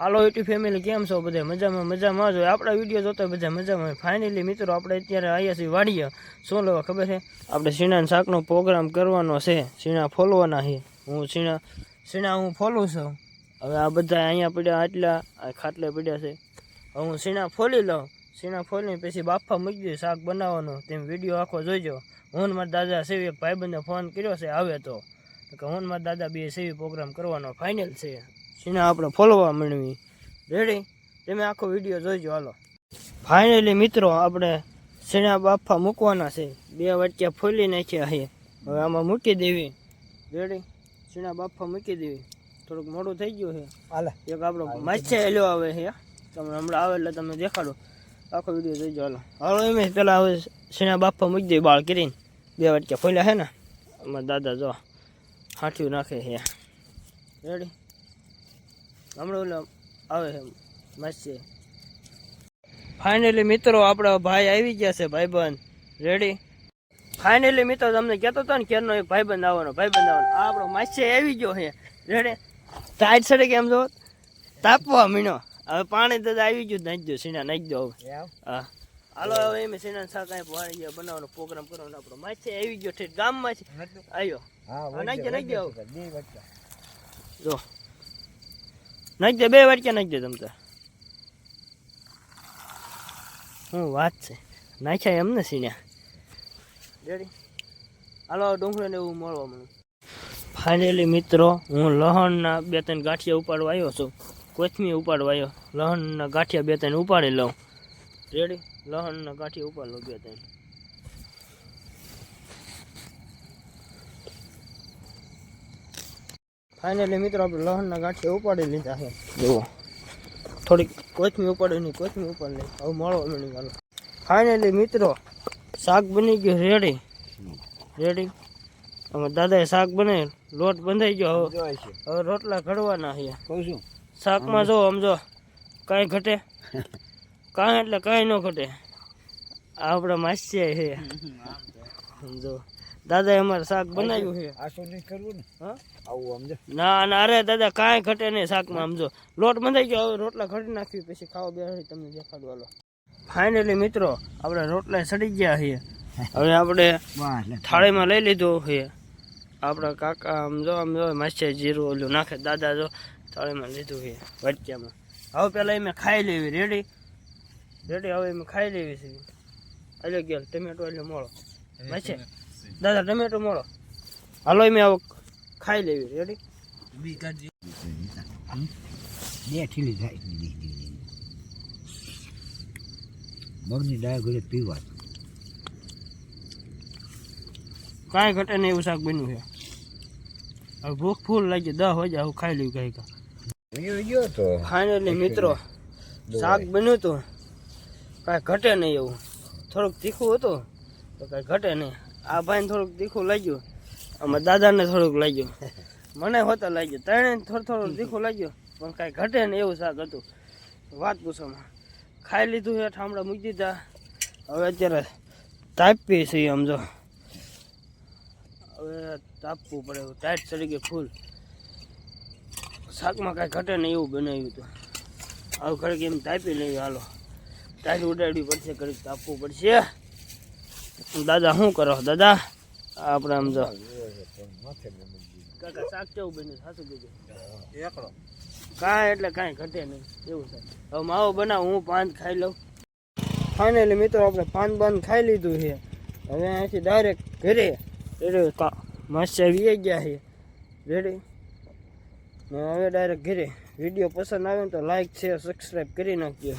હાલો YouTube family કેમ છો બધા મજામાં જ હોય આપણા વિડીયો જોતા બધા મજામાં હોય ફાઇનલી મિત્રો આપણે અત્યારે આવ્યા છીએ વાડીએ શું લેવા ખબર છે આપણે શીણાના શાકનો પ્રોગ્રામ કરવાનો છે શીણા ફોલવાના છે હું શીણા હું ફોલું છું હવે આ બધા અહીંયા પડ્યા આટલા ખાટલે પડ્યા છે હવે હું શીણા ફોલી લઉં શીણા ફોલીને પછી બાફા મૂકી દઉં શાક બનાવવાનો તેમ વિડીયો આખો જોઈજો હું મારા દાદા સેવી એક ભાઈબંધને ફોન કર્યો છે આવે તો હું મારા દાદા બે સેવી પ્રોગ્રામ કરવાનો ફાઇનલ છે શીણા આપણે ફોલવા માંડવી રેડી તમે આખો વિડીયો જોઈજો હાલો ફાઇનલી મિત્રો આપણે શીણા બાફા મૂકવાના છે બે વચ્ચે ફોલી નાખ્યા છે હવે આમાં મૂકી દેવી રેડી શીણા બાફા મૂકી દેવી થોડુંક મોડું થઈ ગયું છે હાલે એક આપણો માછા એલો આવે છે તમે હમણાં આવે એટલે તમે દેખાડો આખો વિડીયો જોઈજો હાલો હાલો એમ પેલા હવે શીણા બાફા મૂકી દેવી બાળ કરીને બે વચ્ચે ફોલ્યા છે ને અમારા દાદા જો હાંઠિયું નાખે છે રેડી હમણાં ઓલો આવે છે માસી ફાઇનલી મિત્રો આપણા ભાઈ આવી ગયા છે ભાઈબંધ રેડી ફાઇનલી મિત્રો તમને કહેતો હતો ને કેરનો એક ભાઈબંધ આવવાનો આ આપણો માસી આવી ગયો છે રેડી ટાઈટ સડે કેમ જો તાપવા મીણો હવે પાણી તો આવી ગયું નાખી દો સીણા નાખી દો હવે હા હાલો હવે એમ સીણા શાક અહીંયા બનાવવાનો પ્રોગ્રામ કરવાનો આપણો માસી આવી ગયો ઠેઠ ગામમાંથી આવ્યો નાખી દો જો નાખી દે બે વાટક્યા નાખી દે તમ તો શું વાત છે નાખ્યા એમ ને સીણ્યા રેડી હાલો ડુંગળીને એવું મળવા મને ફાઇનલી મિત્રો હું લહણના 2-3 ગાંઠિયા ઉપાડવા આવ્યો છું કોથમીર ઉપાડવા આવ્યો લહણના ગાંઠિયા 2-3 ઉપાડી લઉં રેડી લહણના ગાંઠિયા ઉપાડ લો 2-3 ફાઇનલી મિત્રો આપણે લહણના ગાંઠિયા ઉપાડી લીધા છે જુઓ થોડીક કોથમીર ઉપાડી કોથમીર ઉપાડી લઈ હવે મળવા મળી હાલો ફાઇનલી મિત્રો શાક બની ગયું રેડી અમારા દાદાએ શાક બનાવી લોટ બંધાઈ ગયો હવે રોટલા ઘડવાના છે કહું છું શાકમાં જો સમજો કાંઈ ઘટે કાંઈ એટલે કાંઈ ન ઘટે આપણા માસ્યા છે સમજો દાદાએ અમારે શાક બનાવ્યું છે ના અરે દાદા કાંઈ ઘટે નહીં શાકમાં સમજો લોટ બંધાઈ ગયો હવે રોટલા ઘડી નાખવી પછી ખાવા બે તમને દેખાડું હાલો ફાઇનલી મિત્રો આપણે રોટલા સડી ગયા છીએ હવે આપણે થાળીમાં લઈ લીધું છે આપણા કાકા આમ જો માછા જીરું ઓલું નાખે દાદા જો થાળીમાં લીધું છે વટક્યામાં હવે પેલા એમ ખાઈ લેવી રેડી હવે એમ ખાઈ લેવી છે એટલે ગયા ટમેટો એટલે મોળો માછે દાદા ટમેટો મોળો હાલો એમ આવો ખાઈ લેવી રેડી મગની દાળ ઘરે પીવા કાંઈ ઘટે નહીં એવું શાક બન્યું છે હવે ભૂખ ફૂલ લાગી 10 વાગે હું ખાઈ લઉં કઈ ફાઇનલી મિત્રો શાક બન્યું હતું કાંઈ ઘટે નહીં એવું થોડુંક તીખું હતું તો કાંઈ ઘટે નહીં આ ભાઈને થોડુંક તીખું લાગ્યું આમાં દાદાને થોડુંક લાગ્યું મને હોતા લાગ્યું ત્રણે થોડું તીખું લાગ્યું પણ કાંઈ ઘટે નહીં એવું શાક હતું વાત પૂછોમાં ખાઈ લીધું છે ઠામડા મૂકી દીધા હવે અત્યારે તાપી છે સમજો હવે તાપવું પડે ટાઈટ ચડી ગઈ ફૂલ શાકમાં કાંઈ ઘટે નહીં એવું બનાવ્યું હતું હવે ઘડીક એમ તાપી લઈએ હાલો ટાઈટ ઉડાડવી પડશે ઘડીક તાપવું પડશે દાદા શું કરો દાદા આપણે આમ જો કાકા શાક કેવું બન્યું સાચું કીધું એકડો કાંઈ એટલે કાંઈ ઘટે નહીં એવું છે હવે માવો બનાવ હું પાન ખાઈ લઉં ફાઇનલી મિત્રો આપણે પાન ખાઈ લીધું છે હવે અહીંથી ડાયરેક્ટ ઘરે રેડી માસ્ટર આવી ગયા છે રેડી હવે ડાયરેક્ટ ઘરે વિડીયો પસંદ આવે ને તો લાઈક શેર સબસ્ક્રાઈબ કરી નાખજો